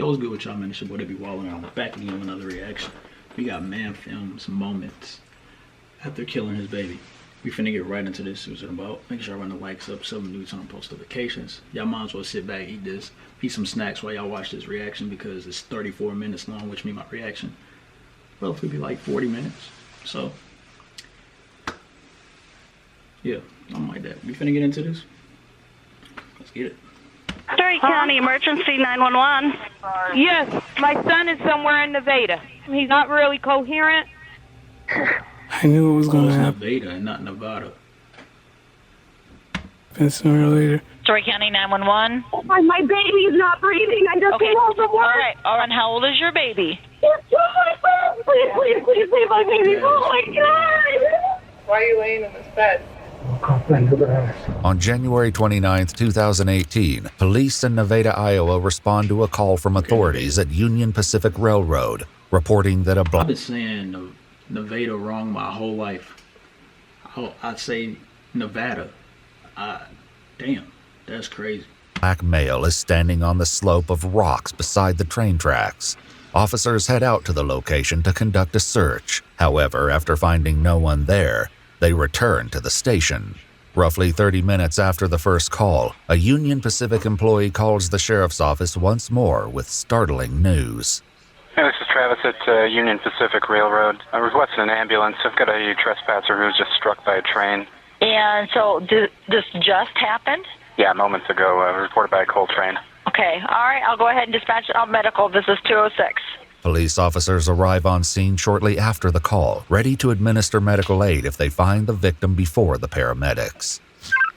Yo, what's good with y'all, man? It's your boy DavidBWylin. I'm back again with another reaction. We got man films moments after killing his baby. We finna get right into this. What's it about? Make sure I run the likes up, sub new on post notifications. Y'all might as well sit back, eat this, eat some snacks while y'all watch this reaction because it's 34 minutes long, which means my reaction roughly be like 40 minutes. So, yeah, something like that. We finna get into this. Let's get it. Story County Emergency 911. Yes, my son is somewhere in Nevada. He's not really coherent. I knew it was going to happen. Nevada and not Nevada. Sooner or later. Story County 911. Oh my baby is not breathing. I just came home from work. All right. How old is your baby? Please, my baby. Oh my God. Why are you laying in this bed? On January 29, 2018, police in Nevada, Iowa respond to a call from authorities at Union Pacific Railroad, reporting that I've been saying Nevada wrong my whole life. I'd say Nevada. Damn, that's crazy. black male is standing on the slope of rocks beside the train tracks. Officers head out to the location to conduct a search. However, after finding no one there, they return to the station. Roughly 30 minutes after the first call, a Union Pacific employee calls the sheriff's office once more with startling news. Hey, this is Travis at Union Pacific Railroad. I requested an ambulance. I've got a trespasser who was just struck by a train. And so this just happened? Yeah, moments ago, reported by a coal train. Okay. All right. I'll go ahead and dispatch it on medical. This is 206. Police officers arrive on scene shortly after the call, ready to administer medical aid if they find the victim before the paramedics.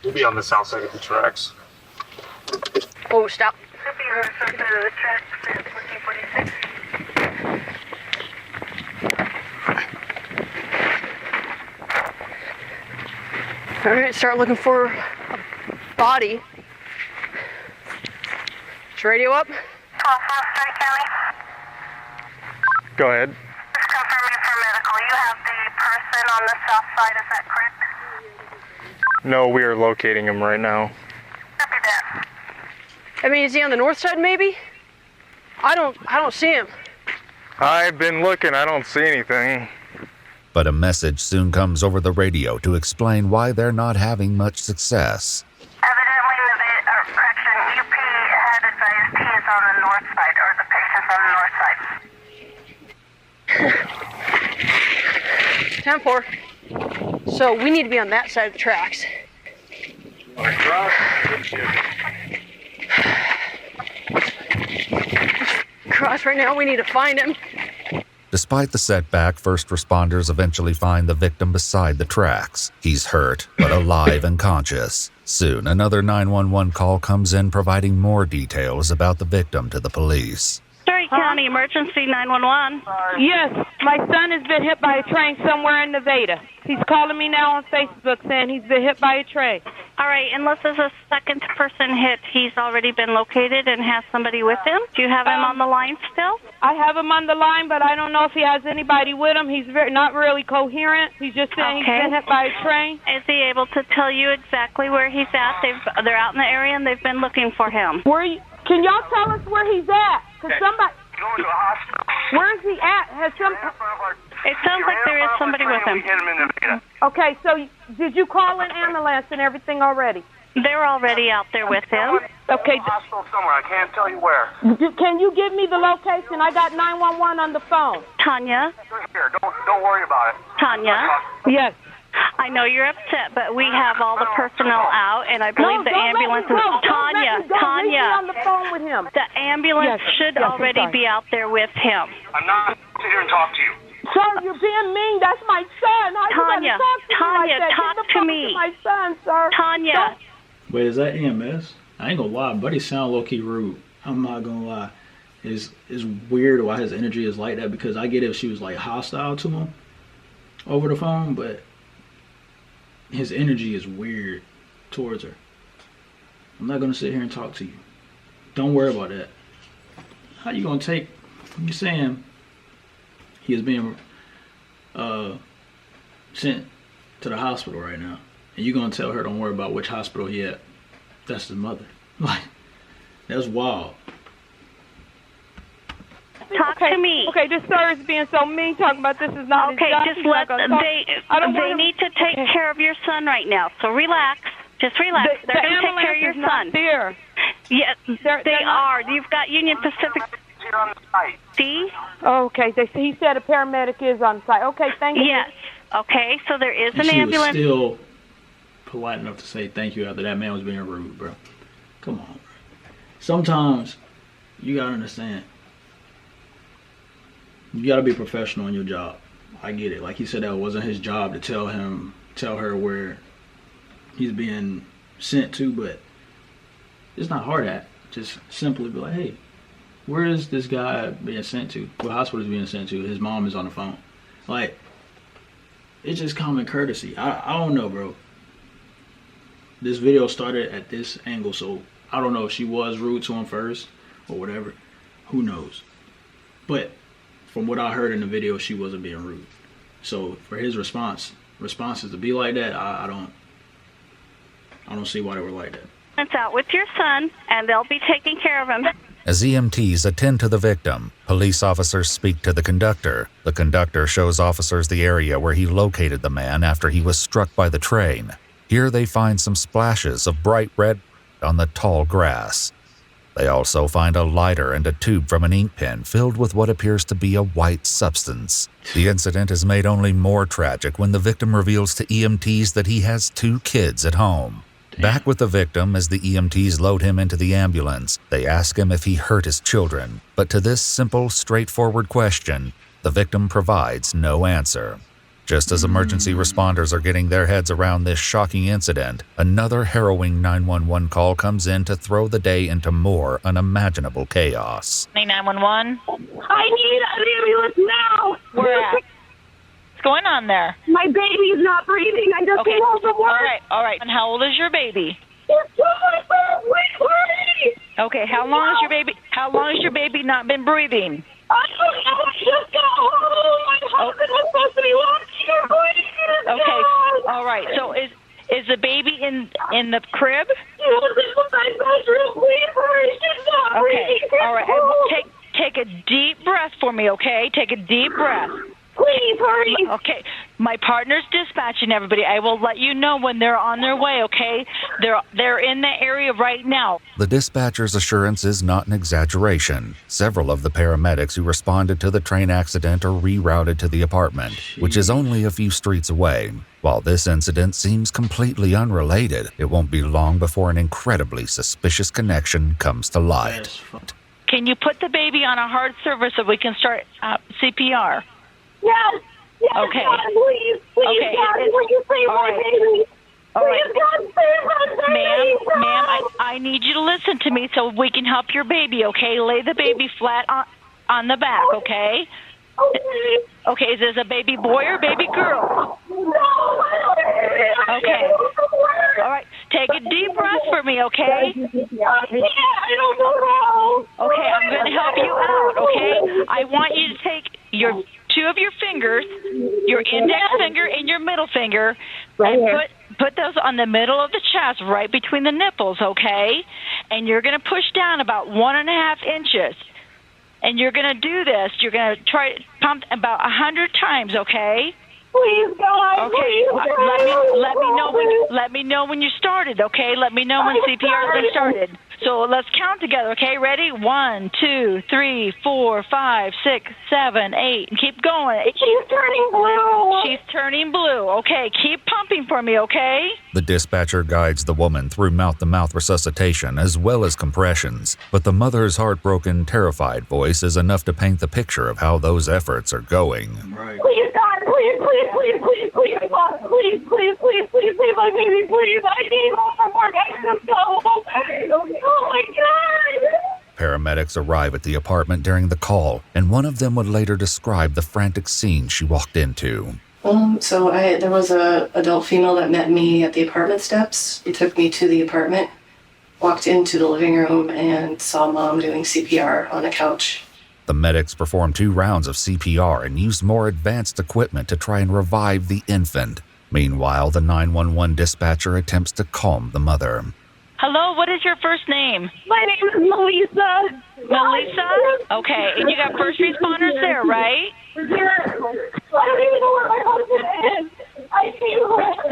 We'll be on the south side of the tracks. Oh, stop. All right, start looking for a body. Is radio up? 12 County. Go ahead. Just confirming for medical. You have the person on the south side, is that correct? No, we are locating him right now. Copy that. I mean, is he on the north side maybe? I don't see him. I've been looking, I don't see anything. But a message soon comes over the radio to explain why they're not having much success. Evidently, UP had advised he is on the north side, or the patient's on the north side. 10-4. So we need to be on that side of the tracks. Cross right now, we need to find him. Despite the setback, first responders eventually find the victim beside the tracks. He's hurt, but alive and conscious. Soon, another 911 call comes in providing more details about the victim to the police. Story County Emergency 911. Yes, my son has been hit by a train somewhere in Nevada. He's calling me now on Facebook saying he's been hit by a train. All right. Unless there's a second person hit, he's already been located and has somebody with him. Do you have him on the line still? I have him on the line, but I don't know if he has anybody with him. He's not really coherent. He's just saying he's been hit by a train. Is he able to tell you exactly where he's at? They're out in the area and they've been looking for him. Can y'all tell us where he's at? Cause somebody. Going to a hospital. Where is he at? It sounds like there is somebody with him. Okay, so did you call an ambulance and everything already? They're already out there with him. Okay. Hospital somewhere. I can't tell you where. Can you give me the location? I got 911 on the phone. Tanya? Here, don't worry about it. Tanya? Yes. I know you're upset, but we have all the personnel out, and I believe the ambulance is... Tanya, Leave me on the phone with him. the ambulance should already be out there with him. I'm not sit here and talk to you. Sir, you're being mean. That's my son. How Tanya, you gonna talk to me like that? talk Get the to phone me. my son, sir. Tanya. Wait, is that EMS? I ain't gonna lie, buddy sound low-key rude. I'm not gonna lie. It's weird why his energy is like that, because I get if she was like hostile to him over the phone, but his energy is weird towards her. I'm not gonna sit here and talk to you. Don't worry about that. How you gonna take, you saying he is being sent to the hospital right now, and you gonna tell her don't worry about which hospital he at? That's his mother. Like, that's wild. Talk to me. Okay, this sir is being so mean, talking about this is not Okay, his job. just He's not let gonna talk. they need to take care of your son right now. So relax. Just relax. They're going to take care of your son. There. Yes, They're they not- are. You've got Union Pacific. See? Okay, he said a paramedic is on site. Okay, thank you. Yes. Okay, so there is And an she ambulance. was still polite enough to say thank you after that man was being rude, bro. Come on, bro. Sometimes you gotta understand. You gotta be professional in your job. I get it. Like he said, that wasn't his job to tell her where he's being sent to, but it's not hard at. Just simply be like, hey, where is this guy being sent to? What hospital is being sent to? His mom is on the phone. Like, it's just common courtesy. I don't know, bro. This video started at this angle, so I don't know if she was rude to him first or whatever. Who knows? But from what I heard in the video, she wasn't being rude. So for his responses to be like that, I don't see why they were like that. It's out with your son, and they'll be taking care of him. As EMTs attend to the victim, police officers speak to the conductor. The conductor shows officers the area where he located the man after he was struck by the train. Here they find some splashes of bright red on the tall grass. They also find a lighter and a tube from an ink pen filled with what appears to be a white substance. The incident is made only more tragic when the victim reveals to EMTs that he has 2 kids at home. Back with the victim as the EMTs load him into the ambulance, they ask him if he hurt his children. But to this simple, straightforward question, the victim provides no answer. Just as emergency responders are getting their heads around this shocking incident, another harrowing 911 call comes in to throw the day into more unimaginable chaos. 911? I need an ambulance now. Where at? What's going on there? My baby is not breathing. I just came home from work. All right. And how old is your baby? It's 2 months old. Wait. Okay, how long has your baby not been breathing? I don't know. I just got home. My husband was supposed to be watching her. Okay, all right. So is the baby in the crib? She was in my bedroom. Please hurry. She's not breathing. All right. Take a deep breath for me, okay? Take a deep breath. Please hurry. Okay, my partner's dispatching everybody. I will let you know when they're on their way, okay? They're in the area right now. The dispatcher's assurance is not an exaggeration. Several of the paramedics who responded to the train accident are rerouted to the apartment, which is only a few streets away. While this incident seems completely unrelated, it won't be long before an incredibly suspicious connection comes to light. Can you put the baby on a hard service so we can start CPR? Yes. Okay. God, please, Okay. God, please save my baby. All right. Please, God, save my baby. Ma'am, I need you to listen to me so we can help your baby, okay? Lay the baby flat on the back, okay? Okay, is this a baby boy or baby girl? Okay. All right, take a deep breath for me, okay? I don't know how. Okay, I'm going to help you out, okay? I want you to take your 2 of your fingers, your index finger and your middle finger, and put those on the middle of the chest, right between the nipples, okay? And you're going to push down about 1.5 inches. And you're going to do this. You're going to try to pump about 100 times, okay? Please, God. Okay. Please, Let me know when you started, okay? Let me know when CPR has been started. So let's count together, okay? Ready? 1, 2, 3, 4, 5, 6, 7, 8. And keep going. She's turning blue. She's turning blue. Okay, keep pumping for me, okay? The dispatcher guides the woman through mouth-to-mouth resuscitation as well as compressions, but the mother's heartbroken, terrified voice is enough to paint the picture of how those efforts are going. Right. Please, God, please, God, please, save my baby, please. I need home from work. I have to go home. Oh, my God. Paramedics arrive at the apartment during the call, and one of them would later describe the frantic scene she walked into. So there was a adult female that met me at the apartment steps. He took me to the apartment, walked into the living room, and saw Mom doing CPR on a couch. The medics performed 2 rounds of CPR and used more advanced equipment to try and revive the infant. Meanwhile, the 911 dispatcher attempts to calm the mother. Hello, what is your first name? My name is Melissa. Melissa? Okay, and you got first responders there, right? I don't even know where my husband is. I see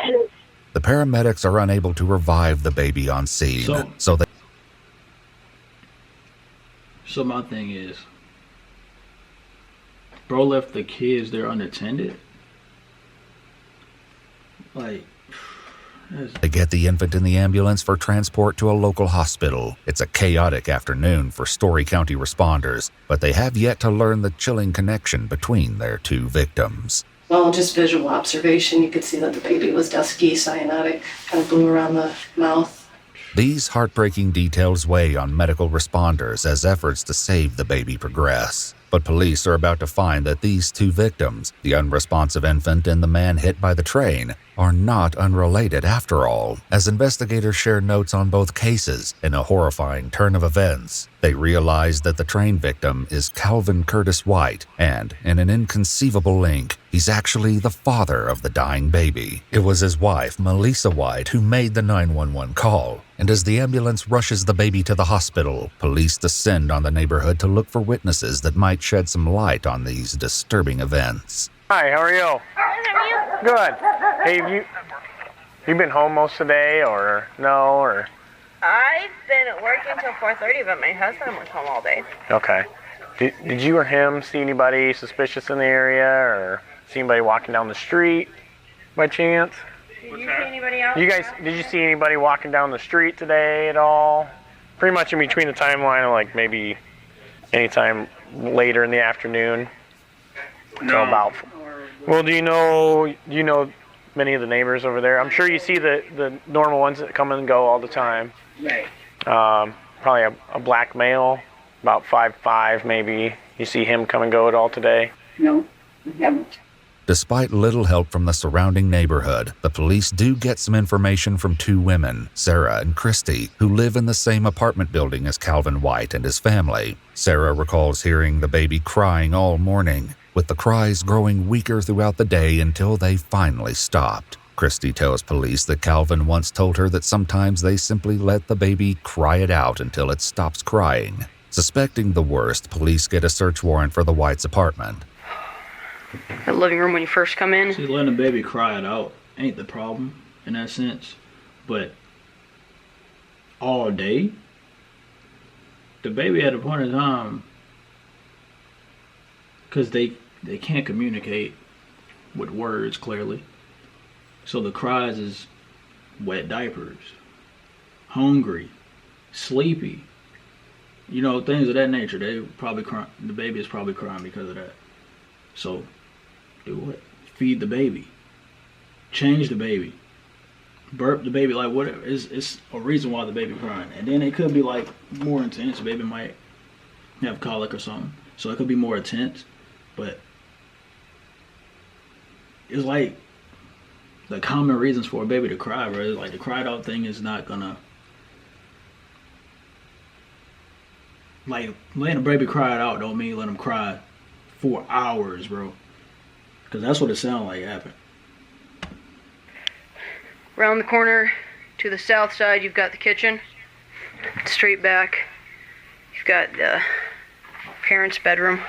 him. The paramedics are unable to revive the baby on scene, so they... So my thing is, bro left the kids there unattended? Like... They get the infant in the ambulance for transport to a local hospital. It's a chaotic afternoon for Story County responders, but they have yet to learn the chilling connection between their two victims. Well, just visual observation, you could see that the baby was dusky, cyanotic, kind of blue around the mouth. These heartbreaking details weigh on medical responders as efforts to save the baby progress. But police are about to find that these two victims, the unresponsive infant and the man hit by the train, are not unrelated after all. As investigators share notes on both cases, in a horrifying turn of events, they realize that the train victim is Calvin Curtis White, and in an inconceivable link, he's actually the father of the dying baby. It was his wife, Melissa White, who made the 911 call. And as the ambulance rushes the baby to the hospital, police descend on the neighborhood to look for witnesses that might shed some light on these disturbing events. Hi, how are you? Good. Hey, you been home most of the day, or no, or? I've been working till 4:30, but my husband was home all day. Okay. Did you or him see anybody suspicious in the area, or see anybody walking down the street by chance? Did you see anybody out? You guys, did you see anybody walking down the street today at all? Pretty much in between the timeline of like maybe anytime later in the afternoon. No. About. Well, do you know many of the neighbors over there? I'm sure you see the normal ones that come and go all the time. Right. Probably a black male, about 5'5" maybe. You see him come and go at all today? No, we haven't. Despite little help from the surrounding neighborhood, the police do get some information from two women, Sarah and Christy, who live in the same apartment building as Calvin White and his family. Sarah recalls hearing the baby crying all morning, with the cries growing weaker throughout the day until they finally stopped. Christy tells police that Calvin once told her that sometimes they simply let the baby cry it out until it stops crying. Suspecting the worst, police get a search warrant for the Whites' apartment. The living room when you first come in. See, letting the baby cry it out ain't the problem in that sense, but all day, the baby at a point in time, because they can't communicate with words clearly, so the cries is wet diapers, hungry, sleepy, things of that nature. They probably cry, the baby is probably crying because of that. So do what? Feed the baby, change the baby, burp the baby, like whatever. It's a reason why the baby crying. And then it could be like more intense. The baby might have colic or something, so it could be more intense. But it's like the common reasons for a baby to cry, bro. It's like the cried out thing is not gonna, like, letting a baby cry it out don't mean let them cry for hours, bro. Because that's what it sounds like happened. Around the corner to the south side, you've got the kitchen. Straight back, you've got the parents' bedroom.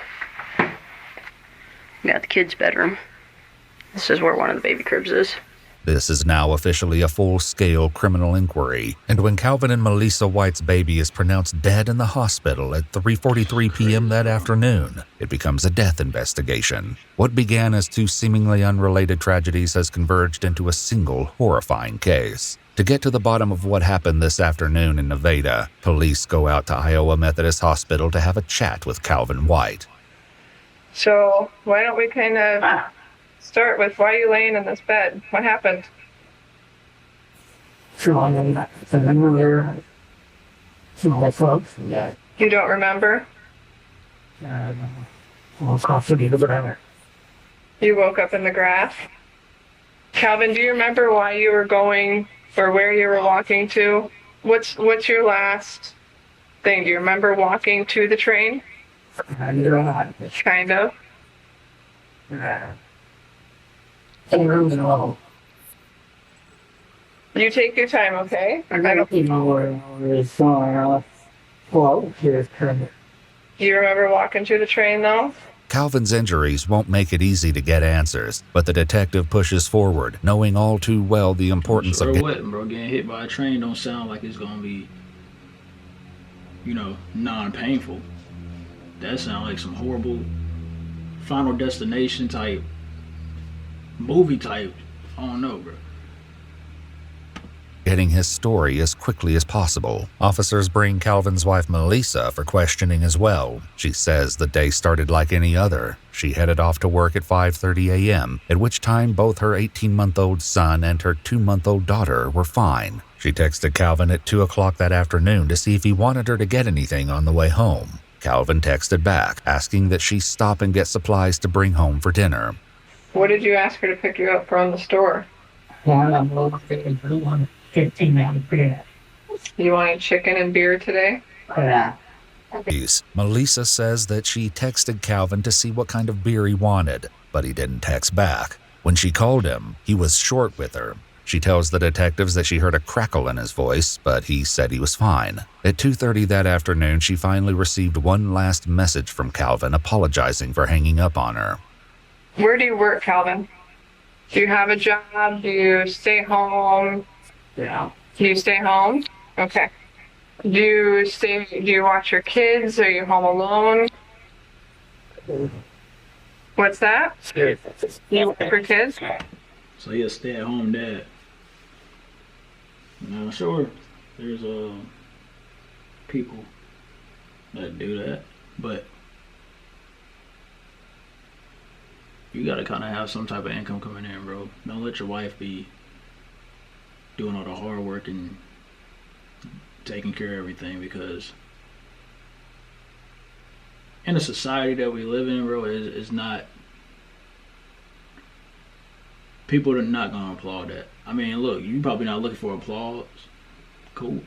You got the kids' bedroom. This is where one of the baby cribs is. This is now officially a full-scale criminal inquiry, and when Calvin and Melissa White's baby is pronounced dead in the hospital at 3:43 p.m. that afternoon, it becomes a death investigation. What began as two seemingly unrelated tragedies has converged into a single horrifying case. To get to the bottom of what happened this afternoon in Nevada, police go out to Iowa Methodist Hospital to have a chat with Calvin White. So why don't we kind of start with why are you laying in this bed? What happened? You don't remember? You woke up in the grass? Calvin, do you remember why you were going or where you were walking to? What's your last thing? Do you remember walking to the train? Kind of. You take your time, okay? I don't know where it's going. Well, here's kind of. You remember walking to the train, though? Calvin's injuries won't make it easy to get answers, but the detective pushes forward, knowing all too well the importance Sure of wouldn't, bro. Getting hit by a train don't sound like it's gonna be, non-painful. That sounds like some horrible Final Destination type, movie type. I don't know, bro. getting his story as quickly as possible. Officers bring Calvin's wife Melissa for questioning as well. She says the day started like any other. She headed off to work at 5:30 a.m., at which time both her 18-month-old son and her 2-month-old daughter were fine. She texted Calvin at 2 o'clock that afternoon to see if he wanted her to get anything on the way home. Calvin texted back, asking that she stop and get supplies to bring home for dinner. What did you ask her to pick you up from the store? You wanted chicken and beer today? Yeah. Melissa says that she texted Calvin to see what kind of beer he wanted, but he didn't text back. When she called him, he was short with her. She tells the detectives that she heard a crackle in his voice, but he said he was fine. At 2:30 that afternoon, she finally received one last message from Calvin apologizing for hanging up on her. Where do you work, Calvin? Do you have a job? Do you stay home? Yeah. Do you stay home? Okay. Do you watch your kids? Are you home alone? What's that? You work for kids? So you're a stay-at-home dad. Now, sure, there's people that do that, but you gotta kind of have some type of income coming in, bro. Don't let your wife be doing all the hard work and taking care of everything, because in the society that we live in, bro, is not. People are not gonna applaud that. I mean, look, you probably not looking for applause. Cool.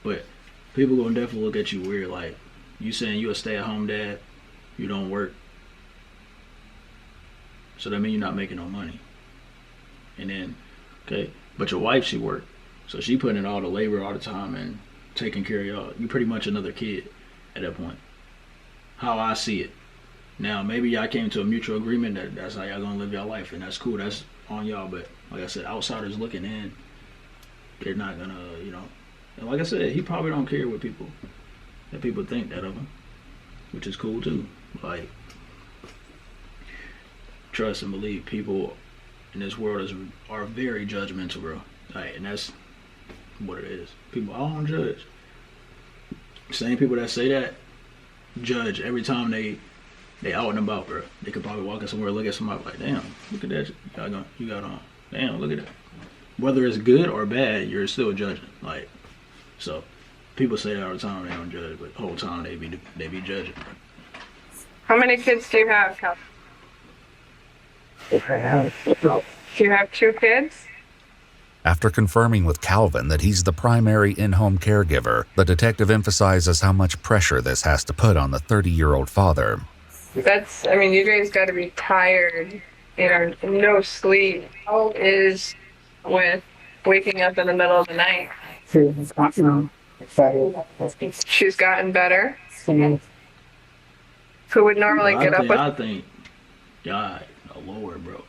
But people gonna definitely look at you weird, like, you saying you a stay-at-home dad, you don't work. So that means you're not making no money. And then, okay, but your wife, she work. So she putting in all the labor all the time and taking care of y'all. You pretty much another kid at that point. How I see it. Now, maybe y'all came to a mutual agreement that that's how y'all gonna live y'all life, and that's cool. That's on y'all. But like I said, outsiders looking in, they're not gonna, And like I said, he probably don't care what people think that of him, which is cool too. Like, trust and believe, people in this world are very judgmental, bro. Like, and that's what it is. People, I don't judge. Same people that say that judge every time they out and about, bro. They could probably walk in somewhere, look at somebody like, damn, look at that you got on. Damn, look at that. Whether it's good or bad, you're still judging. Like, so people say that all the time, they don't judge, but the whole time they be judging. How many kids do you have, Calvin? Do you have 2 kids? After confirming with Calvin that he's the primary in-home caregiver, the detective emphasizes how much pressure this has to put on the 30-year-old father. You guys got to be tired and no sleep. How is with waking up in the middle of the night? She's gotten better. Who would normally get up with? I think, God, oh Lord, bro.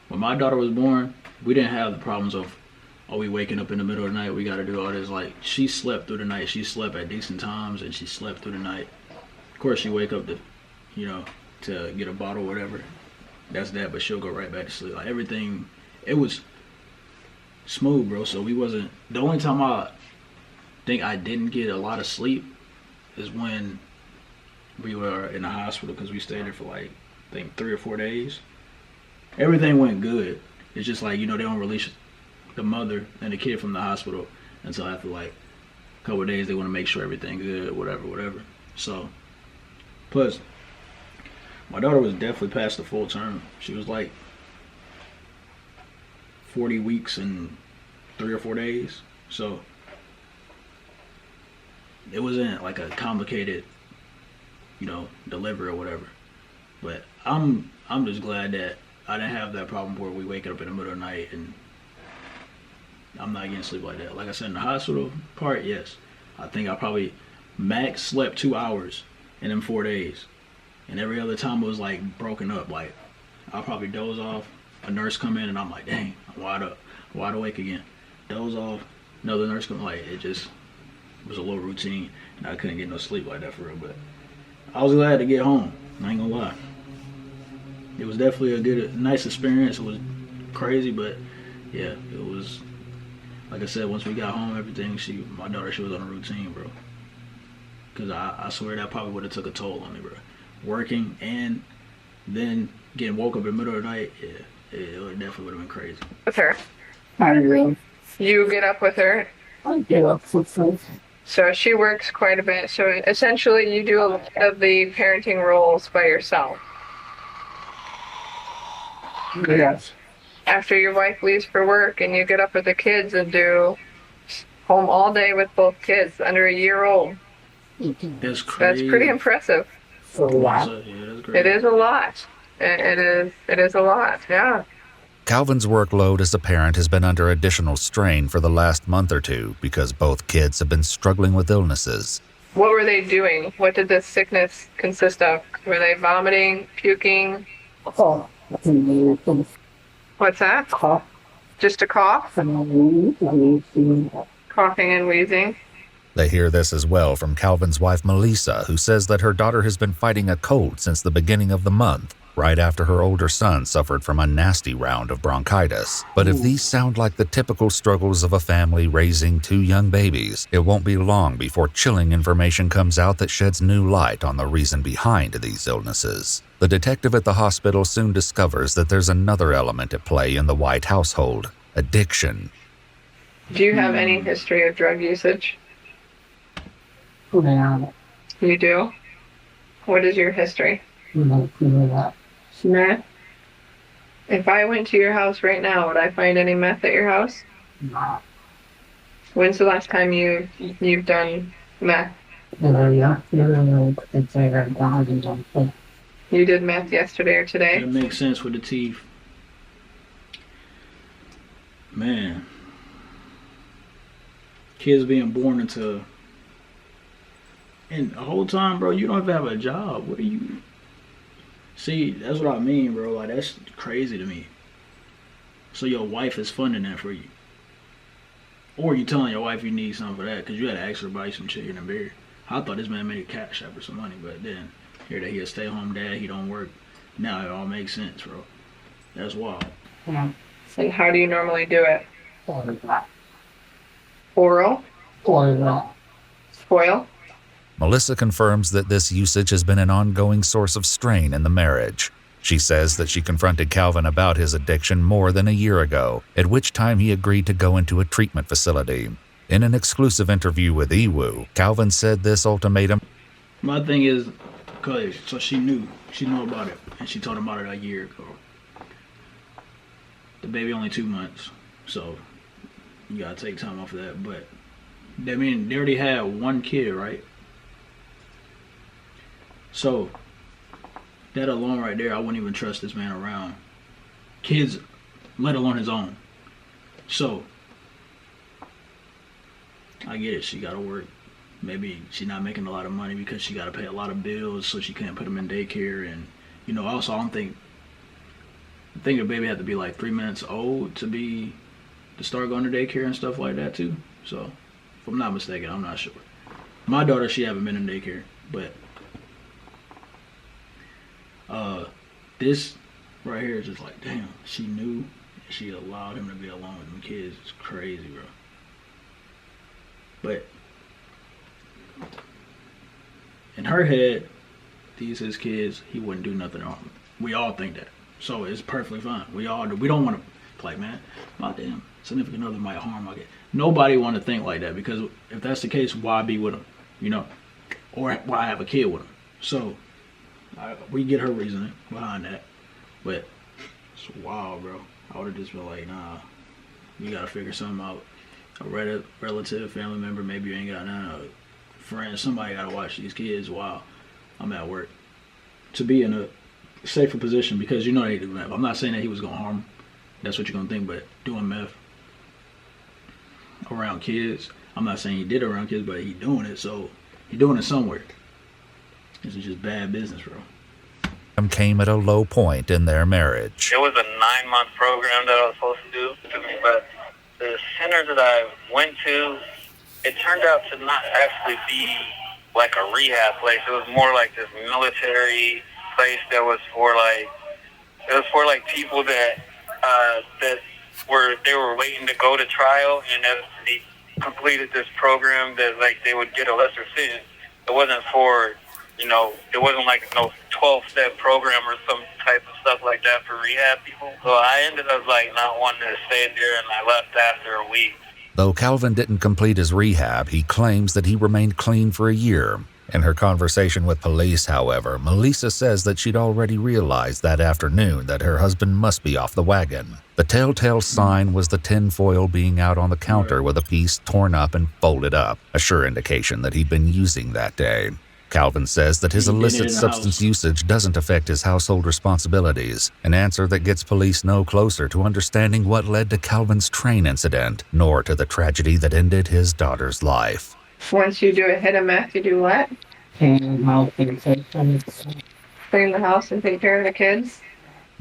When my daughter was born, we didn't have the problems of, we waking up in the middle of the night, we got to do all this. Like, she slept through the night. She slept at decent times, and she slept through the night. Of course, she wake up to get a bottle or whatever. That's that, but she'll go right back to sleep. Like, everything, it was smooth, bro. So we wasn't, the only time I think I didn't get a lot of sleep is when we were in the hospital, because we stayed there for like, I think 3 or 4 days. Everything went good. It's just like, they don't release the mother and the kid from the hospital until after like a couple of days. They want to make sure everything's good, whatever. So, plus, my daughter was definitely past the full term. She was like 40 weeks and 3 or 4 days. So, it wasn't like a complicated, delivery or whatever. But I'm just glad that I didn't have that problem where we wake up in the middle of the night and I'm not getting sleep like that. Like I said, in the hospital part, yes. I think I probably max slept 2 hours in them 4 days. And every other time it was like broken up. Like I'll probably doze off, a nurse come in and I'm like, dang, I'm wide awake again. Doze off, another nurse come, like it just was a little routine and I couldn't get no sleep like that for real. But I was glad to get home. I ain't gonna lie. It was definitely a nice experience. It was crazy, but yeah, it was, like I said, once we got home, everything, my daughter, she was on a routine, bro. Cause I swear that probably would have took a toll on me, bro. Working and then getting woke up in the middle of the night, yeah, it definitely would have been crazy. With her. I will. You get up with her. I get up for first. So she works quite a bit. So essentially you do a lot of the parenting roles by yourself. Yes. After your wife leaves for work and you get up with the kids and do home all day with both kids under a year old. That's crazy. That's pretty impressive. So Yeah, that's great. It is a lot. It is a lot, yeah. Calvin's workload as a parent has been under additional strain for the last month or two because both kids have been struggling with illnesses. What were they doing? What did this sickness consist of? Were they vomiting, puking? Oh, What's that? cough. Just a cough? Wheezing. Coughing and wheezing. They hear this as well from Calvin's wife Melissa, who says that her daughter has been fighting a cold since the beginning of the month, right after her older son suffered from a nasty round of bronchitis. But if these sound like the typical struggles of a family raising 2 young babies, it won't be long before chilling information comes out that sheds new light on the reason behind these illnesses. The detective at the hospital soon discovers that there's another element at play in the White household: addiction. Do you have any history of drug usage? Yeah. You do? What is your history? Meth? If I went to your house right now, would I find any meth at your house? No. When's the last time you've done meth? Yeah. You did meth yesterday or today? It makes sense with the teeth. Man. Kids being born into... And the whole time, bro, you don't even have a job. What are you... See, that's what I mean, bro. Like, that's crazy to me. So your wife is funding that for you. Or you telling your wife you need something for that because you had to ask her to buy you some chicken and beer. I thought this man made a CASHAPP or some money, but then hear that he a stay-home dad, he don't work. Now it all makes sense, bro. That's wild. And how do you normally do it? Oral? Spoil? Melissa confirms that this usage has been an ongoing source of strain in the marriage. She says that she confronted Calvin about his addiction more than a year ago, at which time he agreed to go into a treatment facility. In an exclusive interview with EWU, Calvin said this ultimatum... My thing is, so she knew about it, and she told him about it a year ago. The baby only 2 months, so you gotta take time off of that, but I mean, they already had 1 kid, right? So, that alone right there, I wouldn't even trust this man around kids, let alone his own. So, I get it, she gotta work. Maybe she's not making a lot of money because she gotta pay a lot of bills, so she can't put him in daycare. And, you know, also, I think the baby had to be like 3 months old to start going to daycare and stuff like that too. So, if I'm not mistaken, I'm not sure. My daughter, she haven't been in daycare, but this right here is just like, damn, she knew, she allowed him to be alone with them kids. It's crazy, bro. But in her head, these his kids, he wouldn't do nothing wrong. We all think that, so it's perfectly fine. We all do. We don't want to, like, man, my damn significant other might harm my kid. Nobody want to think like that, because if that's the case, why be with him, you know, or why have a kid with him? So we get her reasoning behind that, but it's wild, bro. I would have just been like, nah, you gotta figure something out. A relative, family member, maybe you ain't got none, a friend, somebody gotta watch these kids while I'm at work, to be in a safer position, because you know they do meth. I'm not saying that he was gonna harm him. That's what you're gonna think, but doing meth, around kids. I'm not saying he did it around kids, but he doing it, so he doing it somewhere. This is just bad business, bro. Came at a low point in their marriage. It was a 9-month program that I was supposed to do to me, but the center that I went to, it turned out to not actually be like a rehab place. It was more like this military place that was for like people that they were waiting to go to trial, and as they completed this program that like they would get a lesser sentence. It wasn't for, it wasn't like no 12-step program or some type of stuff like that for rehab people. So I ended up like not wanting to stay there, and I left after a week. Though Calvin didn't complete his rehab, he claims that he remained clean for a year. In her conversation with police, however, Melissa says that she'd already realized that afternoon that her husband must be off the wagon. The telltale sign was the tinfoil being out on the counter with a piece torn up and folded up, a sure indication that he'd been using that day. Calvin says that his illicit substance usage doesn't affect his household responsibilities, an answer that gets police no closer to understanding what led to Calvin's train incident, nor to the tragedy that ended his daughter's life. Once you do a hit of meth, you do what? Clean the house and Clean the house and take care of the kids?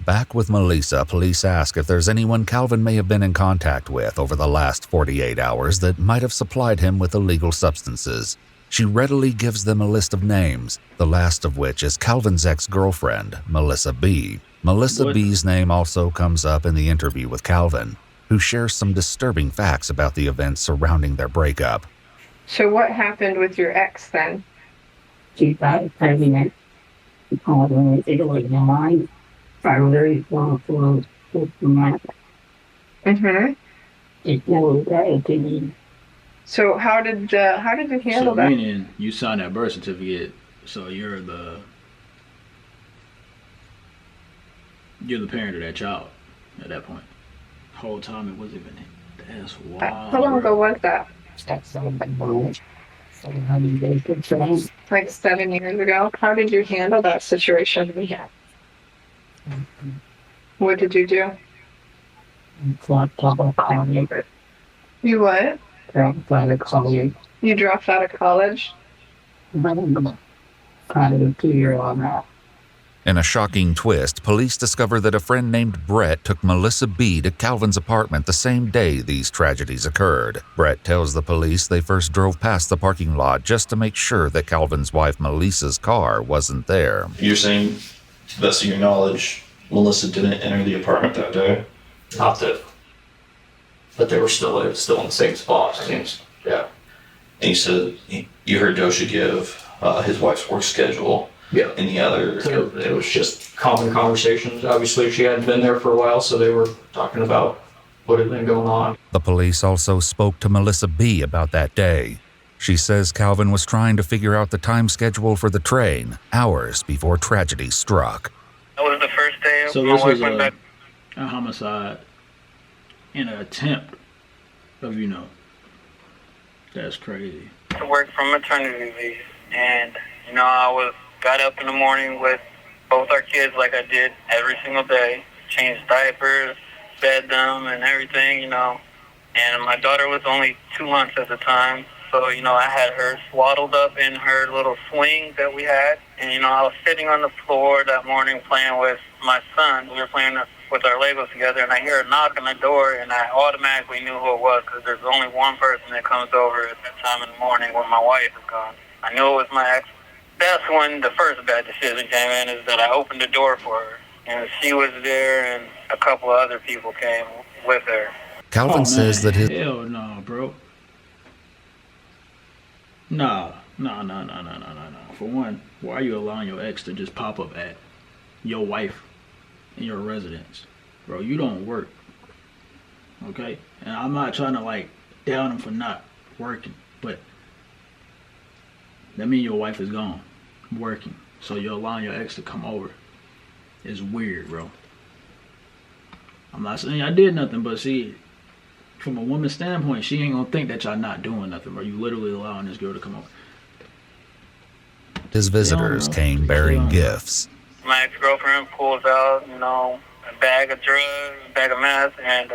Back with Melissa, police ask if there's anyone Calvin may have been in contact with over the last 48 hours that might have supplied him with illegal substances. She readily gives them a list of names, the last of which is Calvin's ex-girlfriend, Melissa B. Melissa B's name also comes up in the interview with Calvin, who shares some disturbing facts about the events surrounding their breakup. So what happened with your ex then? She got pregnant. She called me. It was mine. February 4th, 59. It was bad to me. So how did you handle that? Meaning you signed that birth certificate, so you're the parent of that child at that point. The whole time it wasn't even. That's wild. How long ago was that? Like 7 days to train. Like 7 years ago. How did you handle that situation? What did you do? You what? Dropped out of college. You dropped out of college? Kind of a 2-year-old now. In a shocking twist, police discover that a friend named Brett took Melissa B. to Calvin's apartment the same day these tragedies occurred. Brett tells the police they first drove past the parking lot just to make sure that Calvin's wife Melissa's car wasn't there. You're saying, to the best of your knowledge, Melissa didn't enter the apartment that day? Not that, but they were still in the same spot. Yeah. And you said you heard Dosha give his wife's work schedule. Yeah. Any other? It was just common conversations. Obviously, she hadn't been there for a while, so they were talking about what had been going on. The police also spoke to Melissa B. about that day. She says Calvin was trying to figure out the time schedule for the train hours before tragedy struck. That was the first day. So this was a homicide in an attempt of, that's crazy. To work from maternity leave, and I got up in the morning with both our kids like I did every single day, changed diapers, fed them and everything, and my daughter was only 2 months at the time, so I had her swaddled up in her little swing that we had, and I was sitting on the floor that morning playing with my son. We were playing with our Legos together, and I hear a knock on the door, and I automatically knew who it was because there's only one person that comes over at that time in the morning when my wife is gone. I knew it was my ex. That's when the first bad decision came in, is that I opened the door for her. And she was there, and a couple of other people came with her. Calvin says that his... Hell no, bro. No. For one, why are you allowing your ex to just pop up at your wife in your residence? Bro, you don't work. Okay? And I'm not trying to, down him for not working, but that means your wife is gone, working. So you're allowing your ex to come over. It's weird, bro. I'm not saying I did nothing, but see, from a woman's standpoint, she ain't gonna think that y'all not doing nothing, bro. You literally allowing this girl to come over. His visitors came bearing gifts. My ex-girlfriend pulls out, a bag of drugs, a bag of meth, and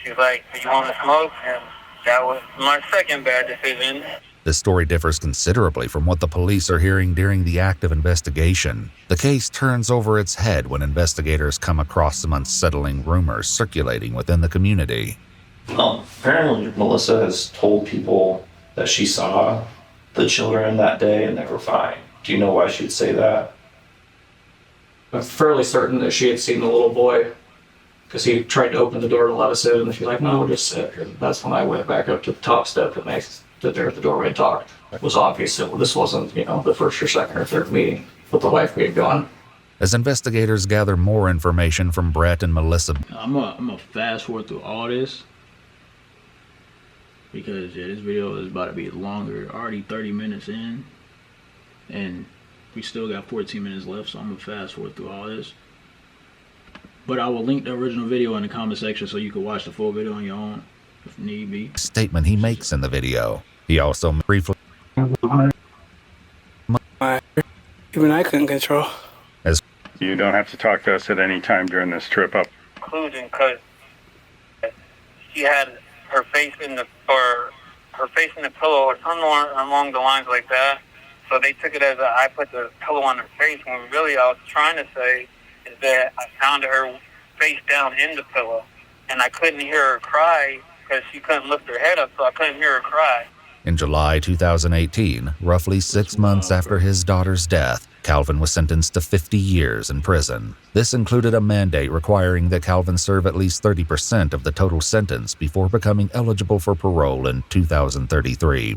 she's like, "Do you want to smoke?" And That was my second bad decision. This story differs considerably from what the police are hearing during the active investigation. The case turns over its head when investigators come across some unsettling rumors circulating within the community. Apparently, Melissa has told people that she saw the children that day and they were fine. Do you know why she'd say that? I'm fairly certain that she had seen the little boy because he tried to open the door to let us in, and she's like, "No, just sit." And that's when I went back up to the top step and they stood there at the doorway and talked. It was obvious that this wasn't, the first or second or third meeting with the wife being gone. As investigators gather more information from Brett and Melissa, I'm gonna fast forward through all this because this video is about to be longer. Already 30 minutes in, and we still got 14 minutes left, so I'm gonna fast forward through all this. But I will link the original video in the comment section so you can watch the full video on your own if need be. Statement he makes in the video. He also briefly even I couldn't control. As you don't have to talk to us at any time during this trip up. Conclusion, because she had her face in the pillow or something along the lines like that. So they took it as I put the pillow on her face, when really I was trying to say is that I found her face down in the pillow, and I couldn't hear her cry because she couldn't lift her head up, so I couldn't hear her cry. In July 2018, roughly 6 months after his daughter's death, Calvin was sentenced to 50 years in prison. This included a mandate requiring that Calvin serve at least 30% of the total sentence before becoming eligible for parole in 2033.